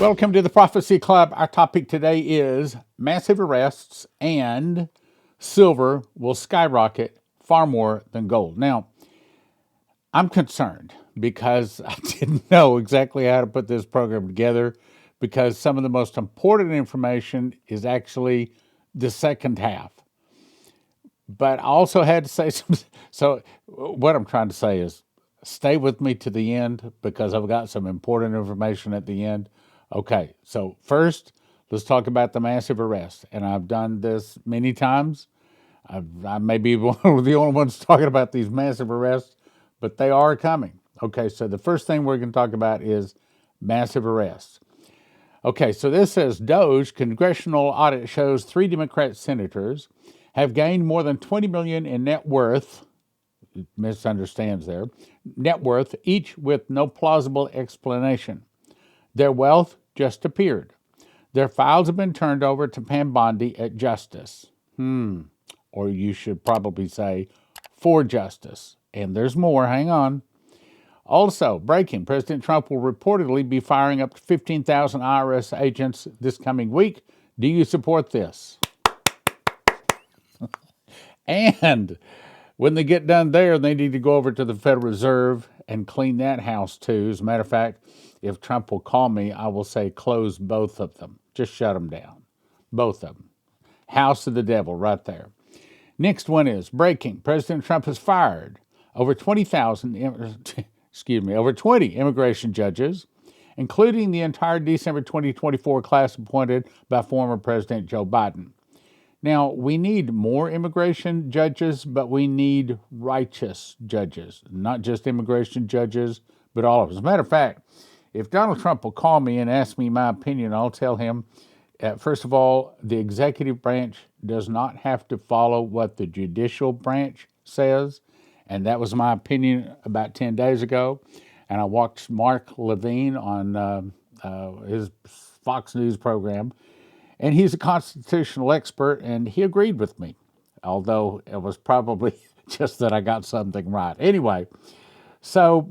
Welcome to the Prophecy Club. Our topic today is massive arrests and silver will skyrocket far more than gold. Now, I'm concerned because I didn't know exactly how to put this program together because some of the most important information is actually the second half. But I also had to say some. So, what I'm trying to say is stay with me to the end because I've got some important information at the end. Okay, so first, let's talk about the massive arrest. And I've done this many times. I may be one of the only ones talking about these massive arrests, but they are coming. Okay, so the first thing we're going to talk about is massive arrests. Okay, so this says Doge congressional audit shows 3 Democrat senators have gained more than 20 million in net worth, misunderstands there, net worth, each with no plausible explanation. Their wealth just appeared. Their files have been turned over to Pam Bondi at Justice. Or you should probably say for justice. And there's more, hang on. Also, breaking, President Trump will reportedly be firing up to 15,000 IRS agents this coming week. Do you support this? And when they get done there, they need to go over to the Federal Reserve and clean that house too. As a matter of fact, if Trump will call me, I will say close both of them. Just shut them down. Both of them. House of the devil right there. Next one is breaking. President Trump has fired over 20,000, over 20 immigration judges, including the entire December 2024 class appointed by former President Joe Biden. Now, we need more immigration judges, but we need righteous judges, not just immigration judges, but all of us. As a matter of fact, if Donald Trump will call me and ask me my opinion, I'll tell him, first of all, the executive branch does not have to follow what the judicial branch says. And that was my opinion about 10 days ago. And I watched Mark Levine on his Fox News program. And he's a constitutional expert, and he agreed with me, although it was probably just that I got something right. Anyway, so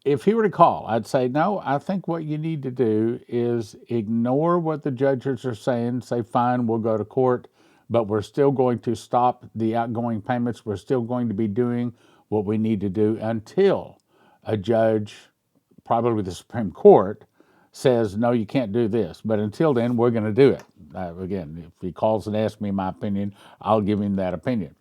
if he were to call, I'd say, no, I think what you need to do is ignore what the judges are saying, say, fine, we'll go to court, but we're still going to stop the outgoing payments. We're still going to be doing what we need to do until a judge, probably the Supreme Court, says, no, you can't do this. But until then, we're going to do it. Again, if he calls and asks me my opinion, I'll give him that opinion.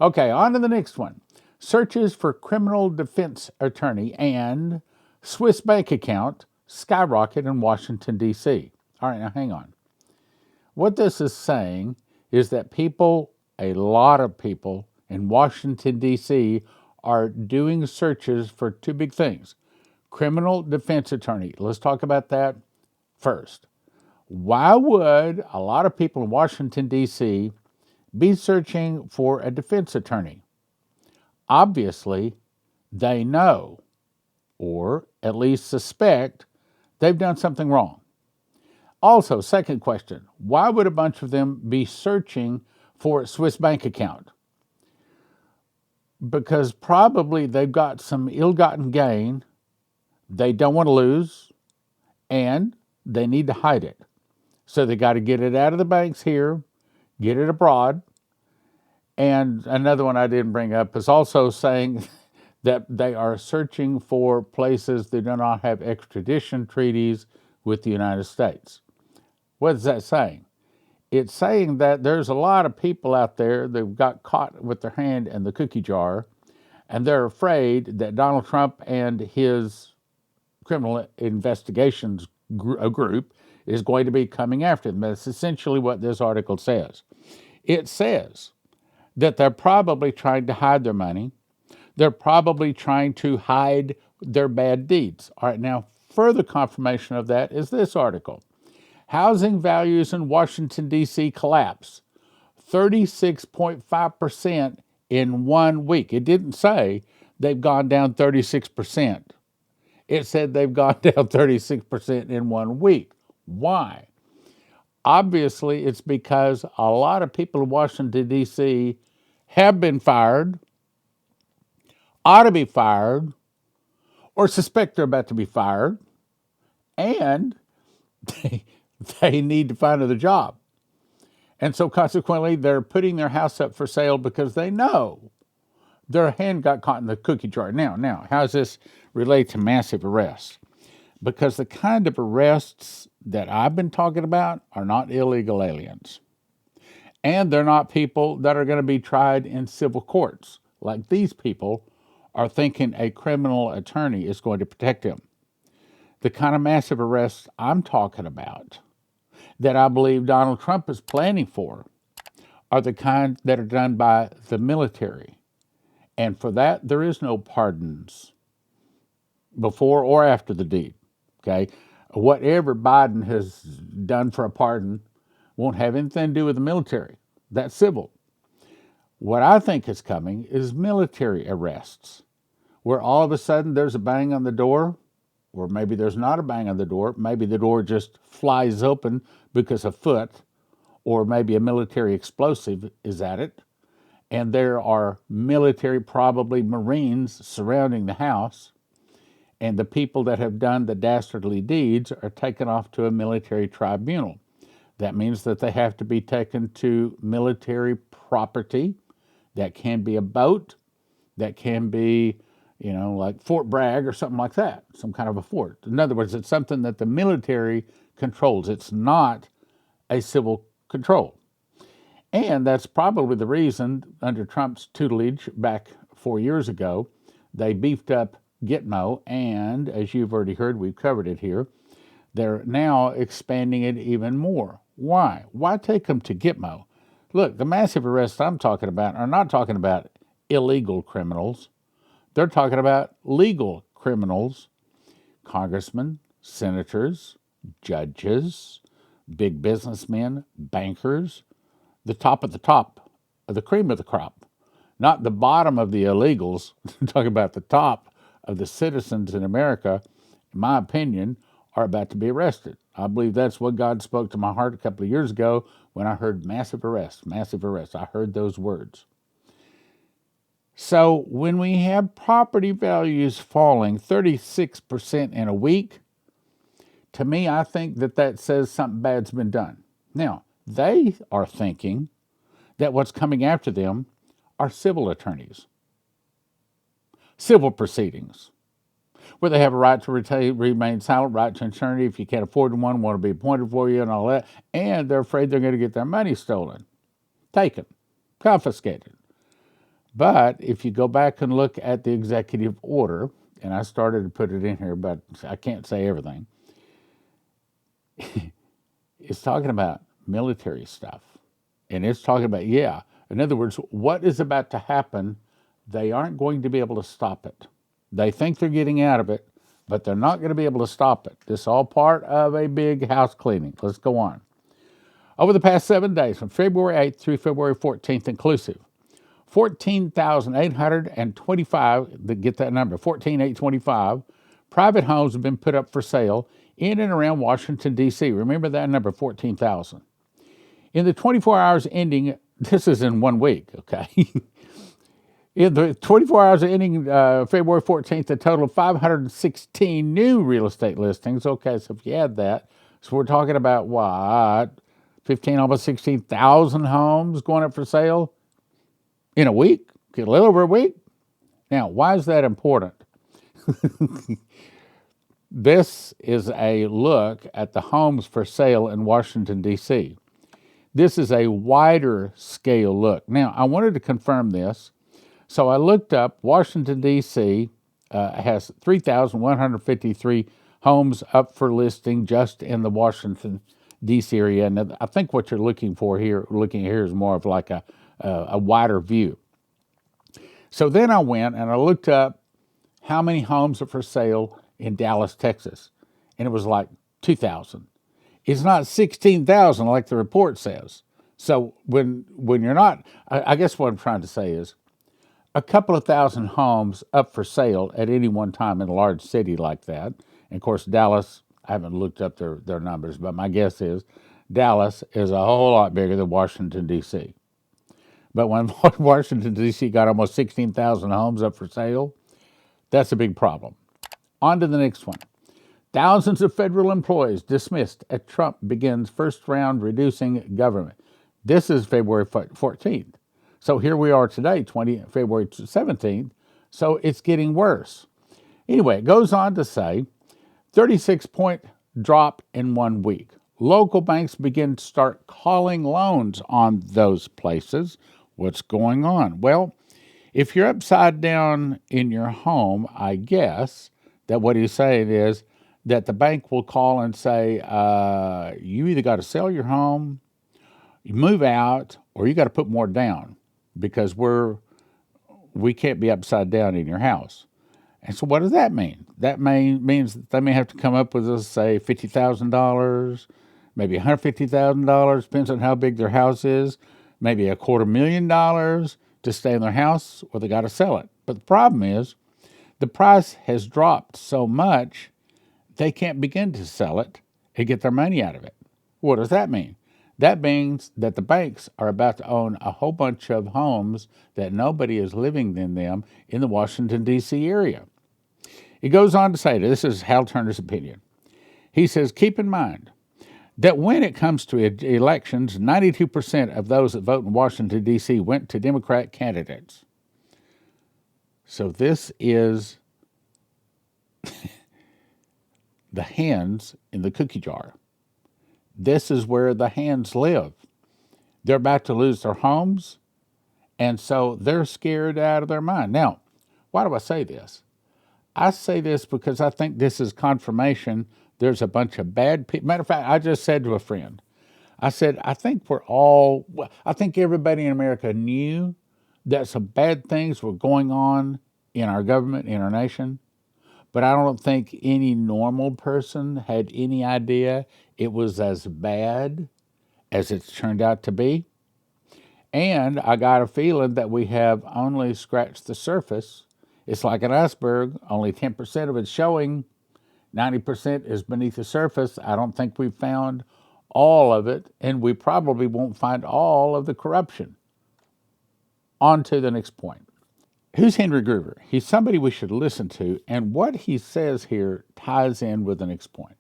Okay, on to the next one. Searches for criminal defense attorney and Swiss bank account skyrocket in Washington, D.C. All right, now hang on. What this is saying is that people, a lot of people in Washington, D.C., are doing searches for two big things. Criminal defense attorney. Let's talk about that first. Why would a lot of people in Washington, D.C. be searching for a defense attorney? Obviously, they know, or at least suspect, they've done something wrong. Also, second question, why would a bunch of them be searching for a Swiss bank account? Because probably they've got some ill-gotten gain they don't want to lose, and they need to hide it. So they got to get it out of the banks here, get it abroad. And another one I didn't bring up is also saying that they are searching for places that do not have extradition treaties with the United States. What is that saying? It's saying that there's a lot of people out there that got caught with their hand in the cookie jar, and they're afraid that Donald Trump and his criminal investigations group is going to be coming after them. That's essentially what this article says. It says that they're probably trying to hide their money. They're probably trying to hide their bad deeds. All right, now further confirmation of that is this article. Housing values in Washington, D.C. collapse 36.5% in 1 week. It didn't say they've gone down 36%. It said they've gone down 36% in 1 week. Why? Obviously, it's because a lot of people in Washington, D.C. have been fired, ought to be fired, or suspect they're about to be fired, and they, they need to find another job. And so consequently, they're putting their house up for sale because they know their hand got caught in the cookie jar. Now, how does this relate to massive arrests? Because the kind of arrests that I've been talking about are not illegal aliens. And they're not people that are going to be tried in civil courts. Like these people are thinking a criminal attorney is going to protect them. The kind of massive arrests I'm talking about that I believe Donald Trump is planning for are the kind that are done by the military. And for that, there is no pardons before or after the deed. Okay? Whatever Biden has done for a pardon won't have anything to do with the military. That's civil. What I think is coming is military arrests, where all of a sudden there's a bang on the door, or maybe there's not a bang on the door. Maybe the door just flies open because a foot, or maybe a military explosive is at it, and there are military, probably Marines, surrounding the house, and the people that have done the dastardly deeds are taken off to a military tribunal. That means that they have to be taken to military property. That can be a boat, that can be, like Fort Bragg or something like that, some kind of a fort. In other words, it's something that the military controls. It's not a civil control. And that's probably the reason, under Trump's tutelage back 4 years ago, they beefed up Gitmo. And as you've already heard, we've covered it here, they're now expanding it even more. Why? Why take them to Gitmo? Look, the massive arrests I'm talking about are not talking about illegal criminals. They're talking about legal criminals, congressmen, senators, judges, big businessmen, bankers, the top of the cream of the crop, not the bottom of the illegals. I'm talking about the top of the citizens in America, in my opinion, are about to be arrested. I believe that's what God spoke to my heart a couple of years ago when I heard massive arrests, massive arrests. I heard those words. So when we have property values falling 36% in a week, to me, I think that says something bad's been done. Now, they are thinking that what's coming after them are civil attorneys, civil proceedings, where they have a right to remain silent, right to attorney if you can't afford one, want to be appointed for you and all that, and they're afraid they're going to get their money stolen, taken, confiscated. But if you go back and look at the executive order, and I started to put it in here, but I can't say everything, it's talking about military stuff. And it's talking about, in other words, what is about to happen, they aren't going to be able to stop it. They think they're getting out of it, but they're not going to be able to stop it. This is all part of a big house cleaning. Let's go on. Over the past 7 days, from February 8th through February 14th inclusive, 14,825, get that number, 14,825, private homes have been put up for sale in and around Washington, D.C. Remember that number, 14,000. In the 24 hours ending, this is in 1 week, okay? In the 24 hours ending February 14th, a total of 516 new real estate listings. Okay, so if you add that, so we're talking about what? 15, almost 16,000 homes going up for sale in a week, a little over a week. Now, why is that important? This is a look at the homes for sale in Washington, D.C. This is a wider scale look. Now, I wanted to confirm this, so I looked up Washington, D.C. Has 3,153 homes up for listing just in the Washington, D.C. area. And I think what you're looking here is more of like a wider view. So then I went and I looked up how many homes are for sale in Dallas, Texas. And it was like 2,000. It's not 16,000 like the report says. So when you're not, I guess what I'm trying to say is a couple of thousand homes up for sale at any one time in a large city like that. And of course, Dallas, I haven't looked up their numbers, but my guess is Dallas is a whole lot bigger than Washington, D.C. But when Washington, D.C. got almost 16,000 homes up for sale, that's a big problem. On to the next one. Thousands of federal employees dismissed as Trump begins first round reducing government. This is February 14th. So here we are today, February 17th. So it's getting worse. Anyway, it goes on to say 36-point drop in 1 week. Local banks begin to start calling loans on those places. What's going on? Well, if you're upside down in your home, I guess that what he's saying is that the bank will call and say, you either got to sell your home, you move out, or you got to put more down because we can't be upside down in your house. And so what does that mean? That means that they may have to come up with, let's say, $50,000, maybe $150,000, depends on how big their house is, maybe $250,000 to stay in their house, or they got to sell it. But the problem is the price has dropped so much they can't begin to sell it and get their money out of it. What does that mean? That means that the banks are about to own a whole bunch of homes that nobody is living in them in the Washington, D.C. area. He goes on to say, this is Hal Turner's opinion. He says, keep in mind that when it comes to elections, 92% of those that vote in Washington, D.C. went to Democrat candidates. So this is the hands in the cookie jar. This is where the hands live. They're about to lose their homes, and so they're scared out of their mind. Now, why do I say this? I say this because I think this is confirmation there's a bunch of bad people. Matter of fact, I just said to a friend, I said, I think everybody in America knew that some bad things were going on in our government, in our nation, but I don't think any normal person had any idea it was as bad as it's turned out to be. And I got a feeling that we have only scratched the surface. It's like an iceberg, only 10% of it's showing, 90% is beneath the surface. I don't think we've found all of it, and we probably won't find all of the corruption. On to the next point. Who's Henry Gruver? He's somebody we should listen to, and what he says here ties in with the next point.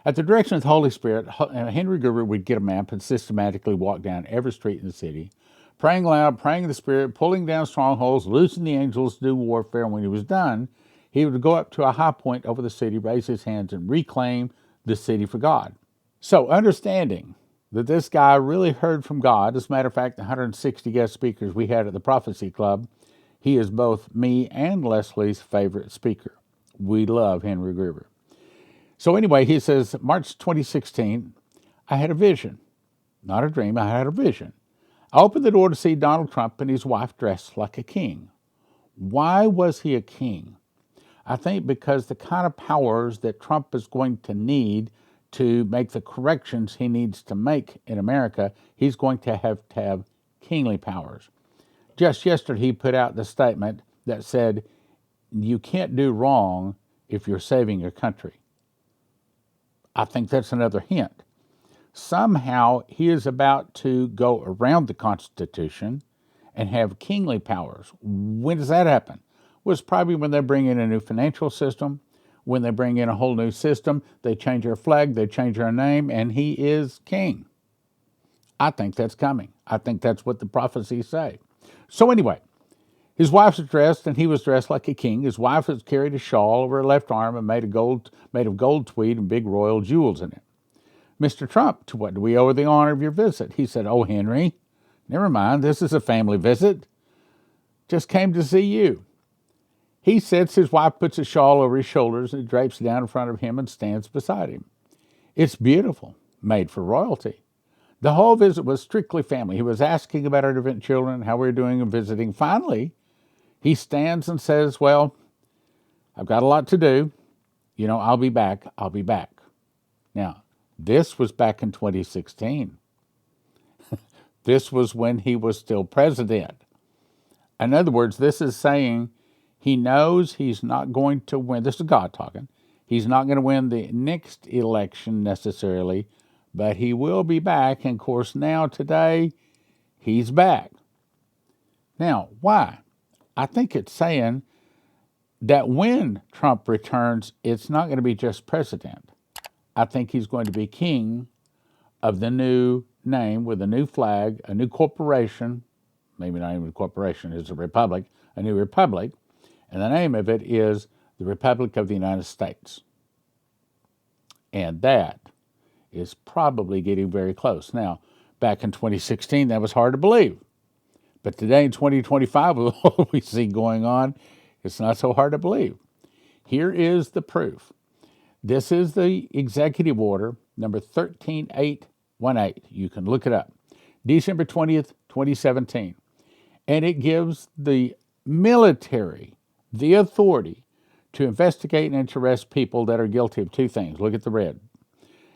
At the direction of the Holy Spirit, Henry Gruver would get a map and systematically walk down every street in the city, praying loud, praying in the Spirit, pulling down strongholds, loosing the angels to do warfare. And when he was done, he would go up to a high point over the city, raise his hands, and reclaim the city for God. So understanding that this guy really heard from God, as a matter of fact, the 160 guest speakers we had at the Prophecy Club, he is both me and Leslie's favorite speaker. We love Henry Gruver. So anyway, he says, March 2016, I had a vision. Not a dream, I had a vision. I opened the door to see Donald Trump and his wife dressed like a king. Why was he a king? I think because the kind of powers that Trump is going to need to make the corrections he needs to make in America, he's going to have kingly powers. Just yesterday, he put out the statement that said, you can't do wrong if you're saving your country. I think that's another hint. Somehow, he is about to go around the Constitution and have kingly powers. When does that happen? Well, it's probably when they bring in a new financial system, when they bring in a whole new system, they change our flag, they change our name, and he is king. I think that's coming. I think that's what the prophecies say. So anyway, his wife was dressed, and he was dressed like a king. His wife has carried a shawl over her left arm and made of gold tweed and big royal jewels in it. Mr. Trump, to what do we owe the honor of your visit? He said, oh, Henry, never mind. This is a family visit. Just came to see you. He sits, his wife puts a shawl over his shoulders and drapes down in front of him and stands beside him. It's beautiful, made for royalty. The whole visit was strictly family. He was asking about our infant children, how we were doing and visiting. Finally, he stands and says, well, I've got a lot to do. I'll be back. I'll be back. Now, this was back in 2016. This was when he was still president. In other words, this is saying he knows he's not going to win. This is God talking. He's not going to win the next election necessarily, but he will be back. And of course, now, today, he's back. Now, why? I think it's saying that when Trump returns, it's not going to be just president. I think he's going to be king of the new name with a new flag, a new corporation, maybe not even a corporation, it's a republic, a new republic, and the name of it is the Republic of the United States. And that is probably getting very close. Now, back in 2016, that was hard to believe. But today in 2025, with what we see going on, it's not so hard to believe. Here is the proof. This is the executive order number 13818. You can look it up. December 20th, 2017. And it gives the military the authority to investigate and to arrest people that are guilty of two things. Look at the red.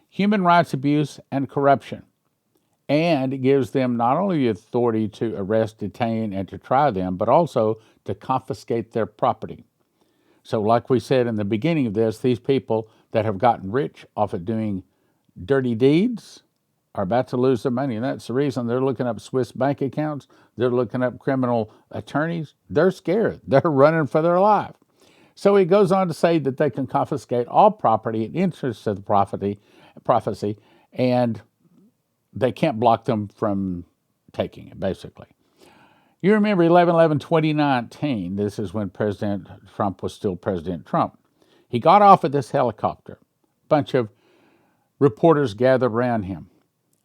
Human rights abuse and corruption. And it gives them not only the authority to arrest, detain, and to try them, but also to confiscate their property. So like we said in the beginning of this, these people that have gotten rich off of doing dirty deeds are about to lose their money. And that's the reason they're looking up Swiss bank accounts. They're looking up criminal attorneys. They're scared. They're running for their life. So he goes on to say that they can confiscate all property in interest of the prophecy, and they can't block them from taking it, basically. You remember 11/11/2019. This is when President Trump was still President Trump. He got off of this helicopter. A bunch of reporters gathered around him.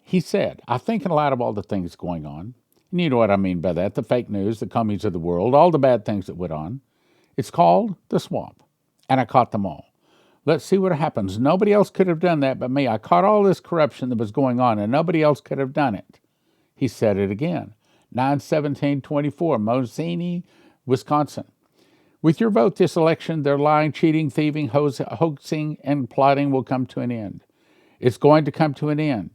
He said, I think in light of all the things going on, and you know what I mean by that, the fake news, the comings of the world, all the bad things that went on, it's called the swamp. And I caught them all. Let's see what happens. Nobody else could have done that but me. I caught all this corruption that was going on, and nobody else could have done it. He said it again. 9/17/24, Mozzini, Wisconsin. With your vote this election, their lying, cheating, thieving, hoaxing, and plotting will come to an end. It's going to come to an end.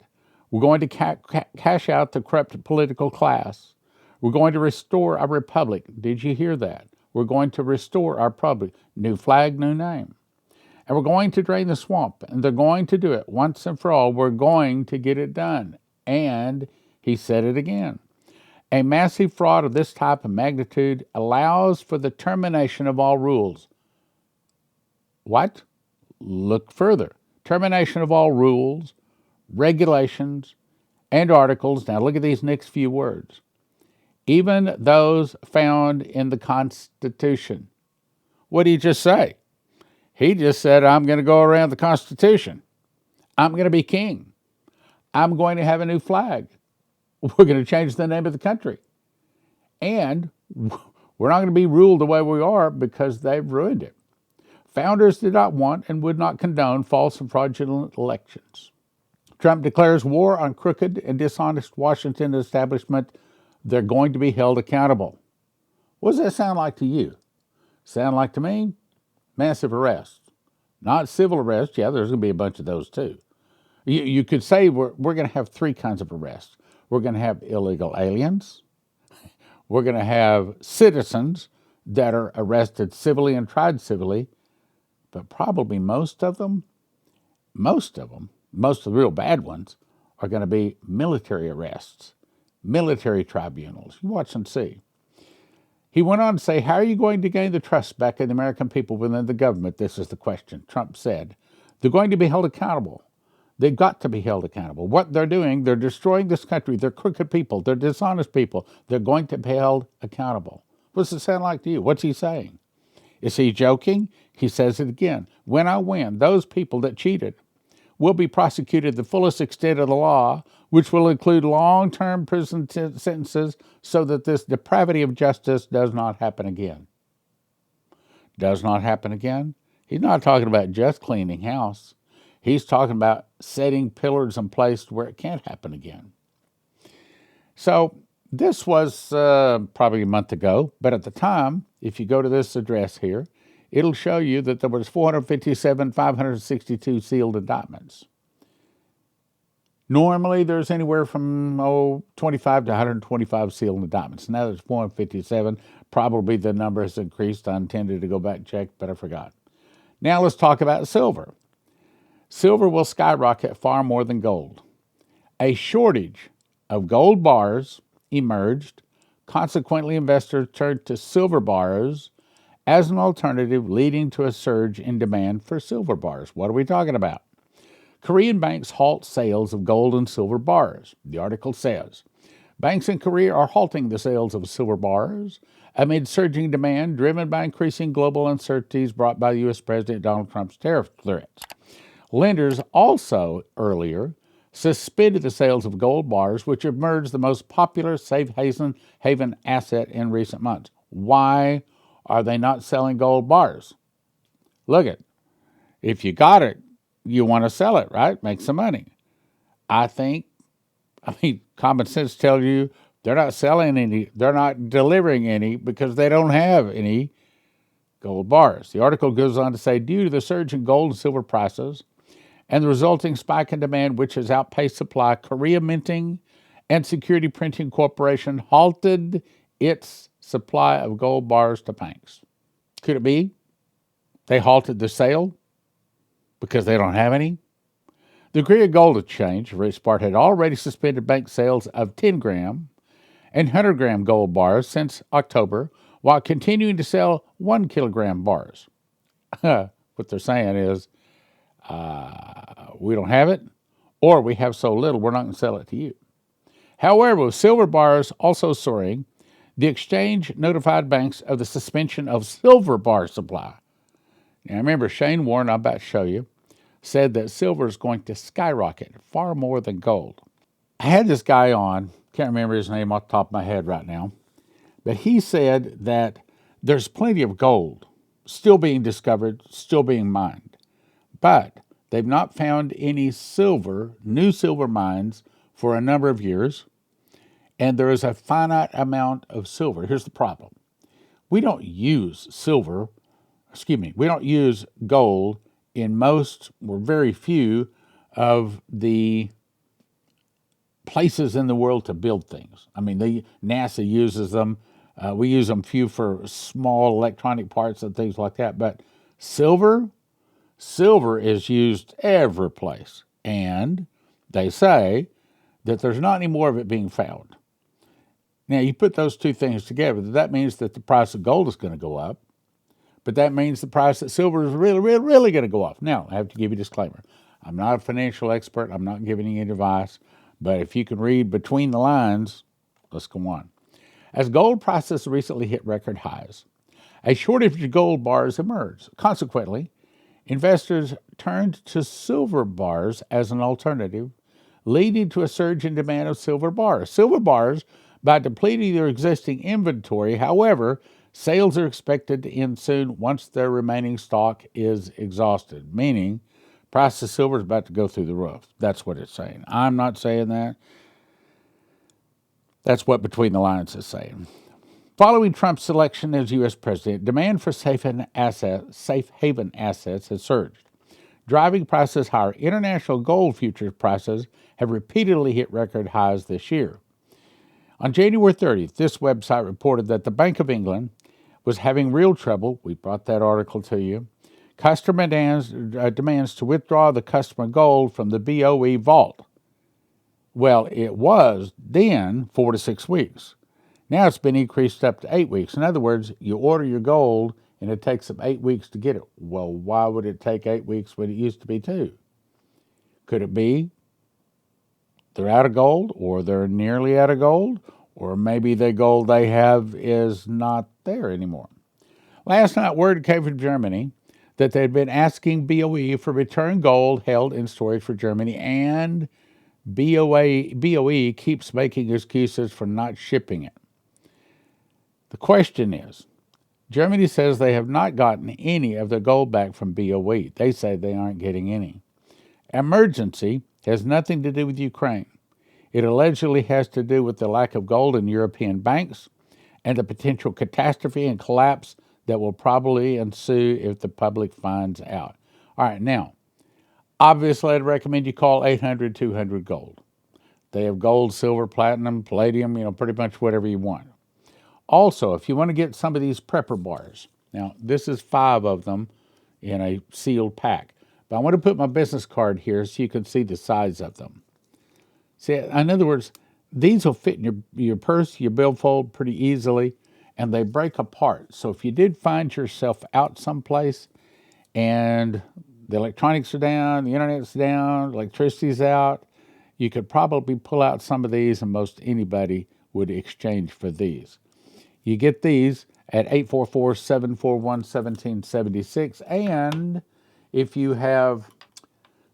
We're going to cash out the corrupt political class. We're going to restore our republic. Did you hear that? We're going to restore our republic. New flag, new name. And we're going to drain the swamp. And they're going to do it once and for all. We're going to get it done. And he said it again. A massive fraud of this type of magnitude allows for the termination of all rules. What? Look further. Termination of all rules, regulations, and articles. Now look at these next few words. Even those found in the Constitution. What did he just say? He just said, I'm going to go around the Constitution. I'm going to be king. I'm going to have a new flag. We're going to change the name of the country. And we're not going to be ruled the way we are because they've ruined it. Founders did not want and would not condone false and fraudulent elections. Trump declares war on crooked and dishonest Washington establishment. They're going to be held accountable. What does that sound like to you? Sound like to me? Massive arrests. Not civil arrests. Yeah, there's going to be a bunch of those too. You could say we're going to have three kinds of arrests. We're going to have illegal aliens. We're going to have citizens that are arrested civilly and tried civilly. But probably most of the real bad ones, are going to be military arrests, military tribunals. You watch and see. He went on to say, how are you going to gain the trust back of the American people within the government? This is the question. Trump said, they're going to be held accountable. They've got to be held accountable. What they're doing, they're destroying this country. They're crooked people. They're dishonest people. They're going to be held accountable. What does it sound like to you? What's he saying? Is he joking? He says it again. When I win, those people that cheated will be prosecuted the fullest extent of the law, which will include long-term prison sentences so that this depravity of justice does not happen again. Does not happen again? He's not talking about just cleaning house. He's talking about setting pillars in place where it can't happen again. So this was probably a month ago, but at the time, if you go to this address here, it'll show you that there was 457,562 sealed indictments. Normally, there's anywhere from 25 to 125 sealed indictments. Now there's 457. Probably the number has increased. I intended to go back and check, but I forgot. Now let's talk about silver. Silver will skyrocket far more than gold. A shortage of gold bars emerged. Consequently, investors turned to silver bars as an alternative, leading to a surge in demand for silver bars. What are we talking about? Korean banks halt sales of gold and silver bars. The article says banks in Korea are halting the sales of silver bars amid surging demand driven by increasing global uncertainties brought by U.S. President Donald Trump's tariff threats. Lenders also earlier suspended the sales of gold bars, which emerged the most popular safe haven asset in recent months. Why are they not selling gold bars? Look it. If you got it, you want to sell it, right? Make some money. I mean, common sense tells you they're not selling any, they're not delivering any because they don't have any gold bars. The article goes on to say, due to the surge in gold and silver prices and the resulting spike in demand, which has outpaced supply, Korea Minting and Security Printing Corporation halted its supply of gold bars to banks. Could it be they halted the sale because they don't have any? The Korea Gold Exchange, Rexpart, had already suspended bank sales of 10-gram and 100-gram gold bars since October, while continuing to sell 1-kilogram bars. What they're saying is, we don't have it, or we have so little, we're not going to sell it to you. However, with silver bars also soaring, the exchange notified banks of the suspension of silver bar supply. Now, remember, Shane Warren, I'm about to show you, said that silver is going to skyrocket far more than gold. I had this guy on, can't remember his name off the top of my head right now, but he said that there's plenty of gold still being discovered, still being mined, but they've not found any new silver mines for a number of years, and there is a finite amount of silver. Here's the problem. We don't use gold in most or very few of the places in the world to build things. I mean, NASA uses them. We use them few for small electronic parts and things like that. But silver is used every place. And they say that there's not any more of it being found. Now, you put those two things together, that means that the price of gold is going to go up. But that means the price of silver is really, really, really going to go up. Now, I have to give you a disclaimer. I'm not a financial expert. I'm not giving you any advice. But if you can read between the lines, let's go on. As gold prices recently hit record highs, a shortage of gold bars emerged. Consequently, investors turned to silver bars as an alternative, leading to a surge in demand of silver bars. Silver bars, by depleting their existing inventory, however, sales are expected to end soon once their remaining stock is exhausted, meaning price of silver is about to go through the roof. That's what it's saying. I'm not saying that. That's what Between the Lines is saying. Following Trump's election as U.S. president, demand for safe haven assets has surged, driving prices higher. International gold futures prices have repeatedly hit record highs this year. On January 30th, this website reported that the Bank of England was having real trouble. We brought that article to you. Customer demands to withdraw the customer gold from the BOE vault. Well, it was then 4 to 6 weeks. Now it's been increased up to 8 weeks. In other words, you order your gold and it takes them 8 weeks to get it. Well, why would it take 8 weeks when it used to be 2? Could it be they're out of gold, or they're nearly out of gold, or maybe the gold they have is not there anymore? Last night, word came from Germany that they'd been asking BOE for return gold held in storage for Germany, and BOE keeps making excuses for not shipping it. The question is, Germany says they have not gotten any of their gold back from BOE. They say they aren't getting any. Emergency has nothing to do with Ukraine. It allegedly has to do with the lack of gold in European banks and the potential catastrophe and collapse that will probably ensue if the public finds out. All right, now, obviously I'd recommend you call 800-200-GOLD. They have gold, silver, platinum, palladium, pretty much whatever you want. Also, if you want to get some of these prepper bars, now this is 5 of them in a sealed pack. But I want to put my business card here so you can see the size of them. See, in other words, these will fit in your purse, your billfold pretty easily. and they break apart. So if you did find yourself out someplace and the electronics are down, the internet's down, electricity's out, you could probably pull out some of these, and most anybody would exchange for these. You get these at 844-741-1776. And if you have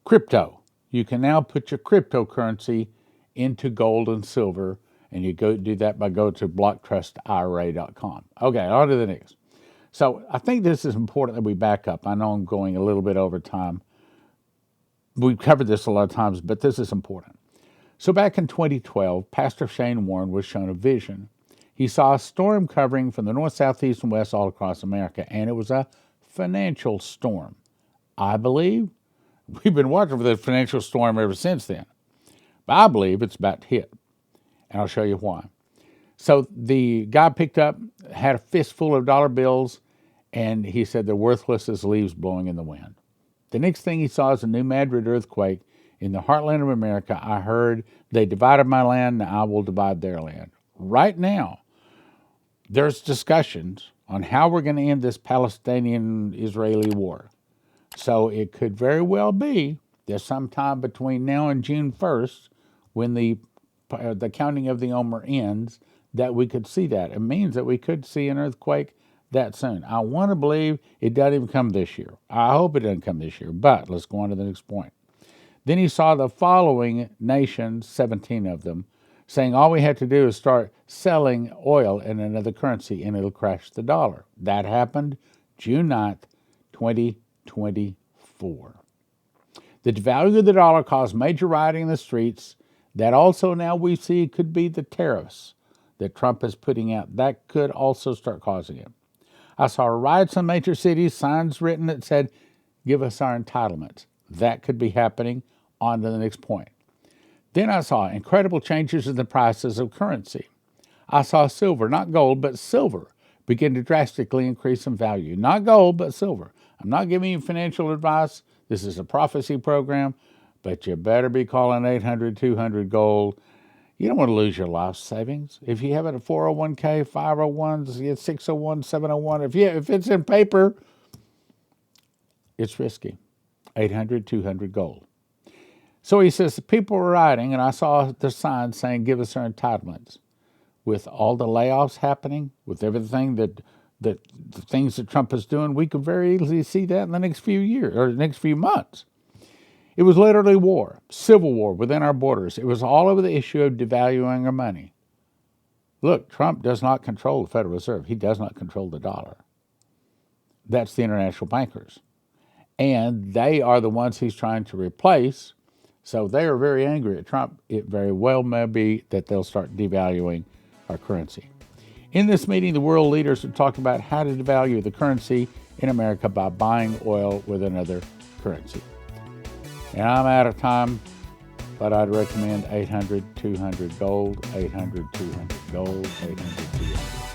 crypto, you can now put your cryptocurrency into gold and silver, and you go do that by going to blocktrustira.com. Okay, on to the next. So I think this is important that we back up. I know I'm going a little bit over time. We've covered this a lot of times, but this is important. So back in 2012, Pastor Shane Warren was shown a vision. He saw a storm covering from the north, south, east, and west all across America, and it was a financial storm. I believe we've been watching for the financial storm ever since then. But I believe it's about to hit, and I'll show you why. So the guy picked up, had a fistful of dollar bills, and he said they're worthless as leaves blowing in the wind. The next thing he saw is a New Madrid earthquake in the heartland of America. I heard they divided my land, now I will divide their land. Right now, there's discussions on how we're going to end this Palestinian-Israeli war. So it could very well be that sometime between now and June 1st, when the counting of the Omer ends, that we could see that. It means that we could see an earthquake that soon. I want to believe it doesn't even come this year. I hope it doesn't come this year, but let's go on to the next point. Then he saw the following nations, 17 of them, saying all we have to do is start selling oil in another currency and it'll crash the dollar. That happened June 9th, 2024. The devaluing of the dollar caused major rioting in the streets. That also now we see could be the tariffs that Trump is putting out. That could also start causing it. I saw riots in major cities, signs written that said, give us our entitlements. That could be happening. On to the next point. Then I saw incredible changes in the prices of currency. I saw silver, not gold, but silver, begin to drastically increase in value. Not gold, but silver. I'm not giving you financial advice. This is a prophecy program, but you better be calling 800-200 gold. You don't want to lose your life savings. If you have it at 401k, 501s, 601, 701, if it's in paper, it's risky. 800-200 gold. So he says, people were rioting, and I saw the signs saying, give us our entitlements. With all the layoffs happening, with everything the things that Trump is doing, we could very easily see that in the next few years, or the next few months. It was literally war, civil war within our borders. It was all over the issue of devaluing our money. Look, Trump does not control the Federal Reserve. He does not control the dollar. That's the international bankers. And they are the ones he's trying to replace. So they are very angry at Trump. It very well may be that they'll start devaluing our currency. In this meeting, the world leaders have talked about how to devalue the currency in America by buying oil with another currency. And I'm out of time, but I'd recommend 800-200 gold, 800-200 gold, 800-200.